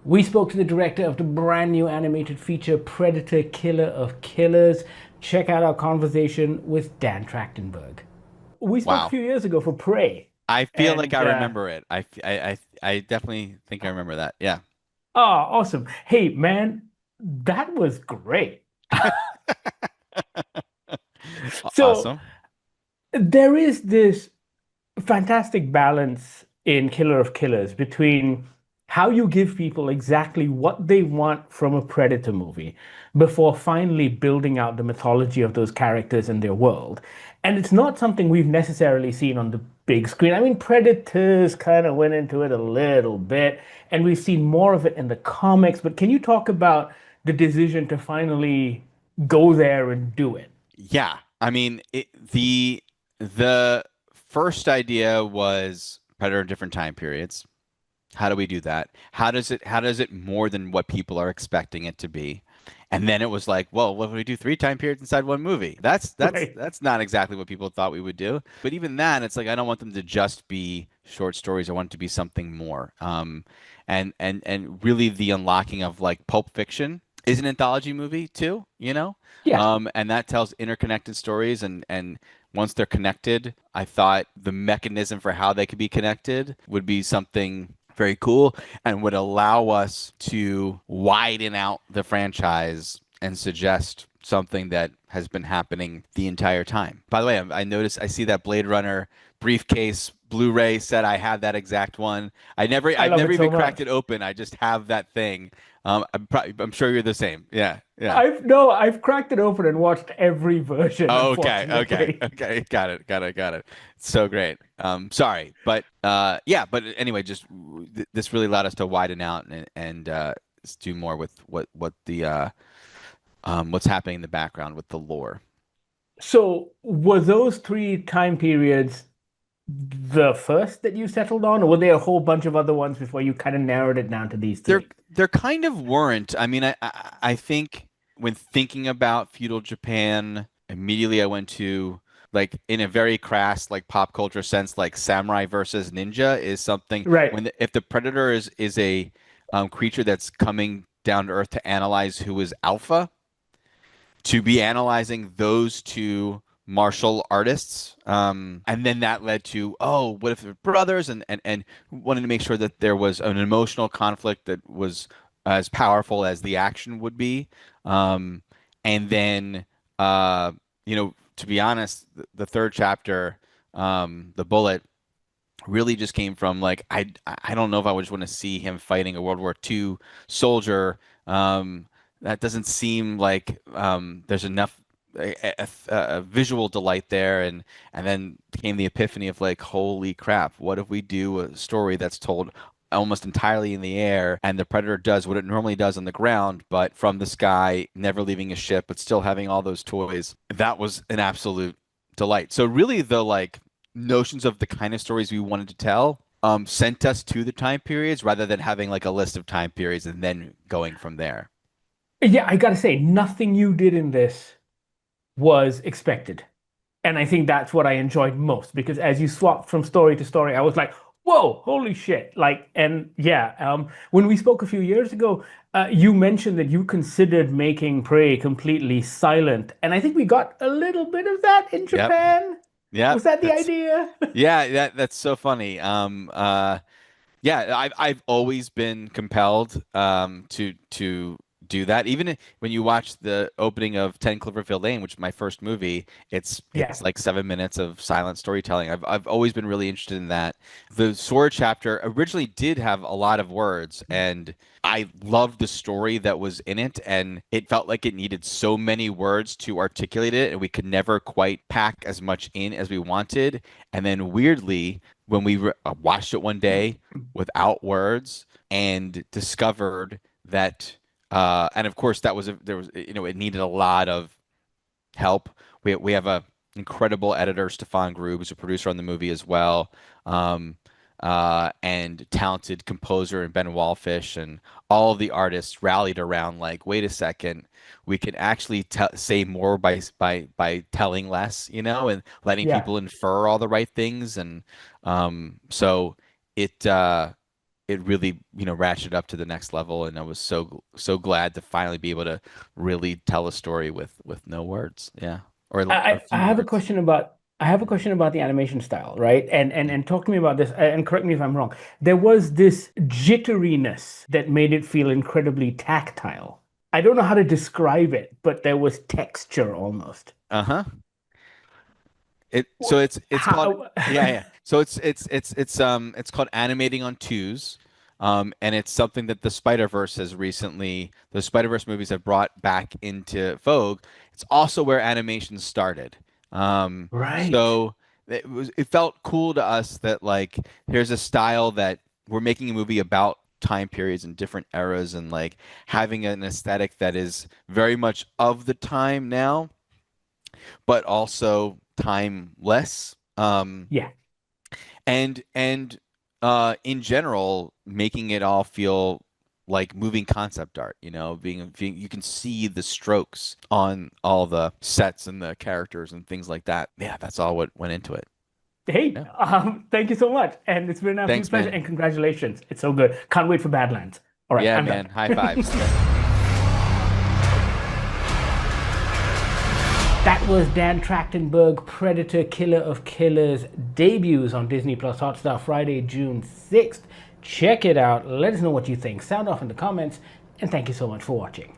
We spoke to the director of the brand new animated feature Predator Killer of Killers. Check out our conversation with Dan Trachtenberg. We spoke a Wow. few years ago for Prey, I feel like and I remember it. I definitely think I remember that. Yeah. awesome. Hey, man, that was great. So Awesome. there is this fantastic balance in Killer of Killers between how you give people exactly what they want from a Predator movie before finally building out the mythology of those characters and their world. And it's not something we've necessarily seen on the big screen. I mean, Predators kind of went into it a little bit, and we've seen more of it in the comics. But can you talk about the decision to finally go there and do it? Yeah. I mean, the first idea was Predator in different time periods. How do we do that? How does it more than what people are expecting it to be? And then it was like, well, what if we do three time periods inside one movie? That's that's Right. that's not exactly what people thought we would do. But even that, it's like I don't want them to just be short stories. I want it to be something more. And really the unlocking of like Pulp Fiction is an anthology movie too, you know? Yeah. And that tells interconnected stories and once they're connected, I thought the mechanism for how they could be connected would be something very cool and would allow us to widen out the franchise and suggest something that has been happening the entire time. By the way, I noticed I see that Blade Runner briefcase Blu-ray set. I have that exact one. I I've love never it so even cracked much. it open. I just have that thing. I'm sure you're the same. Yeah, yeah. I've cracked it open and watched every version, Oh, okay, okay, unfortunately. okay. Got it, got it, got it. So great. Sorry, but yeah. But anyway, just this really allowed us to widen out and do more with what the what's happening in the background with the lore. So, were those three time periods the first that you settled on, or were there a whole bunch of other ones before you kind of narrowed it down to these There three? there kind of weren't. I mean, I think when thinking about feudal Japan, immediately I went to like in a very crass like pop culture sense, like samurai versus ninja is something Right. if the predator is a creature that's coming down to earth to analyze who is alpha, to be analyzing those two martial artists. And then that led to, oh, what if they're brothers? And wanted to make sure that there was an emotional conflict that was as powerful as the action would be. Um, and then, to be honest, the third chapter, the bullet, really just came from like I don't know if I would just want to see him fighting a World War II soldier. That doesn't seem like there's enough a visual delight there, and then came the epiphany of like, holy crap, what if we do a story that's told almost entirely in the air, and the predator does what it normally does on the ground, but from the sky, never leaving a ship, but still having all those toys. That was an absolute delight. So really, the like notions of the kind of stories we wanted to tell sent us to the time periods rather than having like a list of time periods and then going from there. Yeah, I gotta say, nothing you did in this was expected. And I think that's what I enjoyed most because as you swapped from story to story, I was like, whoa, holy shit. Like, and yeah, when we spoke a few years ago, you mentioned that you considered making Prey completely silent. And I think we got a little bit of that in Yep. Japan. Yep. Was that the That's idea? yeah, that's so funny. Yeah, I've always been compelled to do that. Even when you watch the opening of 10 Cloverfield Lane, which is my first movie, Yeah. it's like 7 minutes of silent storytelling. I've always been really interested in that. The sword chapter originally did have a lot of words, and I loved the story that was in it, and it felt like it needed so many words to articulate it, and we could never quite pack as much in as we wanted. And then weirdly, when we watched it one day without words and discovered that and of course that was there was it needed a lot of help. We have a incredible editor, Stefan Grube, who's a producer on the movie as well, um, and talented composer and Ben Wallfish, and all of the artists rallied around like, wait a second, we can actually say more by telling less, and letting Yeah. people infer all the right things, and so it. it really, ratcheted up to the next level, and I was so glad to finally be able to really tell a story with no words. Yeah. Or a I few have a words. question about the animation style, right? And talk to me about this and correct me if I'm wrong. There was this jitteriness that made it feel incredibly tactile. I don't know how to describe it, but there was texture almost. Uh-huh. It's called, How? yeah. So it's called animating on twos. And it's something that the Spider-Verse movies have brought back into vogue. It's also where animation started. Right. So it felt cool to us that like here's a style that we're making a movie about time periods and different eras, and like having an aesthetic that is very much of the time now, but also timeless. Yeah. And in general, making it all feel like moving concept art, being you can see the strokes on all the sets and the characters and things like that. Yeah, that's all what went into it. Hey, Yeah. thank you so much. And it's been an absolute Thanks, pleasure. man. And congratulations. It's so good. Can't wait for Badlands. All right, Yeah, I'm done. man. High fives. That was Dan Trachtenberg, Predator Killer of Killers, debuts on Disney Plus Hotstar Friday, June 6th. Check it out. Let us know what you think. Sound off in the comments. And thank you so much for watching.